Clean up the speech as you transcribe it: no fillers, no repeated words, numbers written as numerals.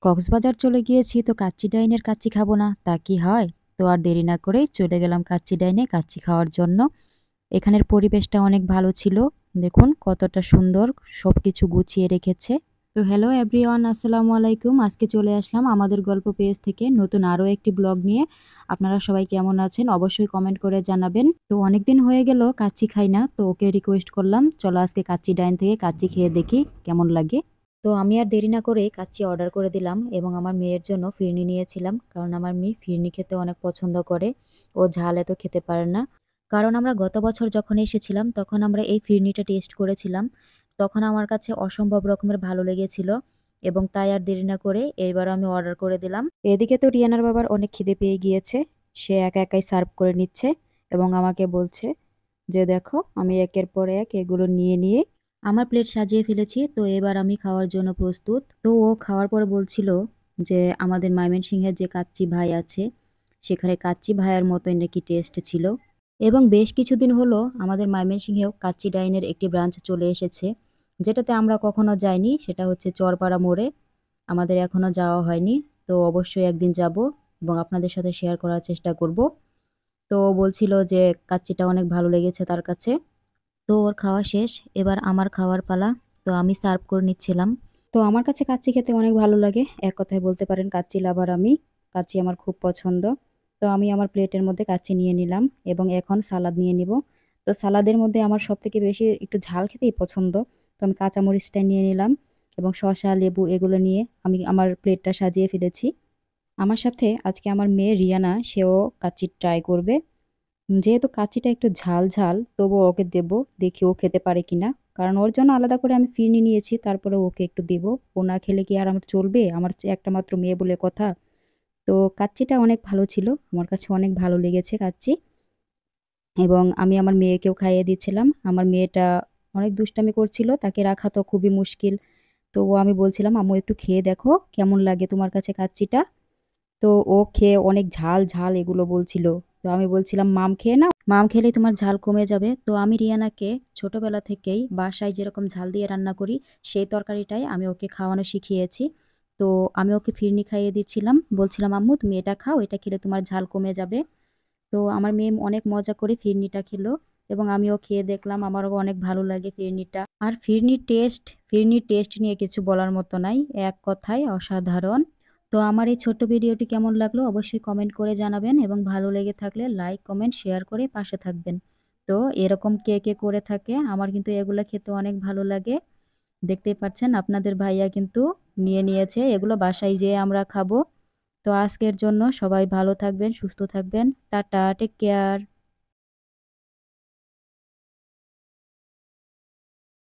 কক্সবাজার চলে গিয়েছি তো কাচ্চি ডাইনের কাচ্চি খাবো না তা কি হয়। তো আর দেরি না করেই চলে গেলাম কাচ্চি ডাইনে কাচ্চি খাওয়ার জন্য। এখানের পরিবেশটা অনেক ভালো ছিল। দেখুন কতটা সুন্দর, সবকিছু গুছিয়ে রেখেছে। তো হ্যালো এভরিওয়ান, আসসালামু আলাইকুম। আজকে চলে আসলাম আমাদের গল্প পেজ থেকে নতুন আরও একটি ব্লগ নিয়ে। আপনারা সবাই কেমন আছেন অবশ্যই কমেন্ট করে জানাবেন। তো অনেকদিন হয়ে গেল কাচ্চি খাই না, তো ওকে রিকোয়েস্ট করলাম চলো আজকে কাচ্চি ডাইন থেকে কাচ্চি খেয়ে দেখি কেমন লাগে। তো আমি আর দেরি না করে কাচ্চি অর্ডার করে দিলাম এবং আমার মেয়ের জন্য ফিরনি নিয়েছিলাম, কারণ আমার মেয়ে ফিরনি খেতে অনেক পছন্দ করে। ও ঝাল এত খেতে পারে না। কারণ আমরা গত বছর যখন এসেছিলাম তখন আমরা এই ফিরনিটা টেস্ট করেছিলাম। তখন আমার কাছে অসম্ভব রকমের ভালো লেগেছিল এবং তাই আর দেরি না করে এইবার আমি অর্ডার করে দিলাম। এদিকে তো রিয়ানার বাবার অনেক খিদে পেয়ে গিয়েছে। সে একা একাই সার্ভ করে নিচ্ছে এবং আমাকে বলছে যে দেখো আমি একের পর এক এগুলো নিয়ে নিয়ে আমার প্লেট সাজিয়ে ফেলেছি, তো এবার আমি খাওয়ার জন্য প্রস্তুত। তো ও খাওয়ার পরে বলছিল যে আমাদের ময়মনসিংহের যে কাচ্চি ভাই আছে সেখানে কাচ্চি ভাইয়ের মতোই নাকি টেস্ট ছিল। এবং বেশ কিছুদিন হলো আমাদের ময়মনসিংহেও কাচ্চি ডাইনের একটি ব্রাঞ্চ চলে এসেছে, যেটাতে আমরা কখনো যাইনি। সেটা হচ্ছে চরপাড়া মোড়ে। আমাদের এখনো যাওয়া হয়নি। তো অবশ্যই একদিন যাব এবং আপনাদের সাথে শেয়ার করার চেষ্টা করব। তো ও বলছিল যে কাচ্চিটা অনেক ভালো লেগেছে তার কাছে। তো ওর খাওয়া শেষ, এবার আমার খাওয়ার পালা। তো আমি সার্ভ করে নিচ্ছিলাম। তো আমার কাছে কাচ্চি খেতে অনেক ভালো লাগে, এক কথায় বলতে পারেন কাচ্চি লাভার আমি। কাচ্চি আমার খুব পছন্দ। তো আমি আমার প্লেটের মধ্যে কাচ্চি নিয়ে নিলাম এবং এখন সালাদ নিয়ে নিব। তো সালাদের মধ্যে আমার সব থেকে বেশি একটু ঝাল খেতেই পছন্দ। তো আমি কাঁচামরিচটা নিয়ে নিলাম এবং শসা লেবু এগুলো নিয়ে আমি আমার প্লেটটা সাজিয়ে ফেলেছি। আমার সাথে আজকে আমার মেয়ে রিয়ানা, সেও কাচ্চি ট্রাই করবে। যেহেতু কাচ্চিটা একটু ঝাল ঝাল তবুও ওকে দেব, দেখি ও খেতে পারে কিনা। কারণ ওর জন্য আলাদা করে আমি ফিরনি নিয়েছি, তারপরে ওকে একটু দেব। ও না খেলে কি আর আমার চলবে? আমার একটা মাত্র মেয়ে বলে কথা। তো কাচ্চিটা অনেক ভালো ছিল, আমার কাছে অনেক ভালো লেগেছে কাচ্চি। এবং আমি আমার মেয়েকেও খাইয়ে দিচ্ছিলাম। আমার মেয়েটা অনেক দুষ্টামি করছিল, তাকে রাখা তো খুবই মুশকিল। তো ও আমি বলছিলাম আম্মু একটু খেয়ে দেখো কেমন লাগে তোমার কাছে কাচ্চিটা। তো ও খেয়ে অনেক ঝাল ঝাল এগুলো বলছিল। তো আমি বলছিলাম মাম খেয়ে নাও, মাম খেলেই তোমার ঝাল কমে যাবে। তো আমি রিয়ানাকে ছোটবেলা থেকেই বাসায় যেরকম ঝাল দিয়ে রান্না করি সেই তরকারিটাই আমি ওকে খাওয়ানো শিখিয়েছি। তো আমি ওকে ফিরনি খাইয়ে দিচ্ছিলাম, বলছিলাম আম্মু তুমি এটা খাও, এটা খেলে তোমার ঝাল কমে যাবে। তো আমার মেয়ে অনেক মজা করে ফিরনিটা খেলো এবং আমিও খেয়ে দেখলাম, আমারও অনেক ভালো লাগে ফিরনিটা। আর ফিরনির টেস্ট নিয়ে কিছু বলার মতো নাই, এক কথায় অসাধারণ। তো আমার এই ছোট্ট ভিডিওটি কেমন লাগলো অবশ্যই কমেন্ট করে জানাবেন এবং ভালো লেগে থাকলে লাইক কমেন্ট শেয়ার করে পাশে থাকবেন। তো এরকম কে কে করে থাকে, আমার কিন্তু এগুলো খেতে অনেক ভালো লাগে। দেখতেই পাচ্ছেন আপনাদের ভাইয়া কিন্তু নিয়ে নিয়েছে, এগুলো বাসায় যেয়ে আমরা খাবো। তো আজকের জন্য সবাই ভালো থাকবেন, সুস্থ থাকবেন। Tata, take care.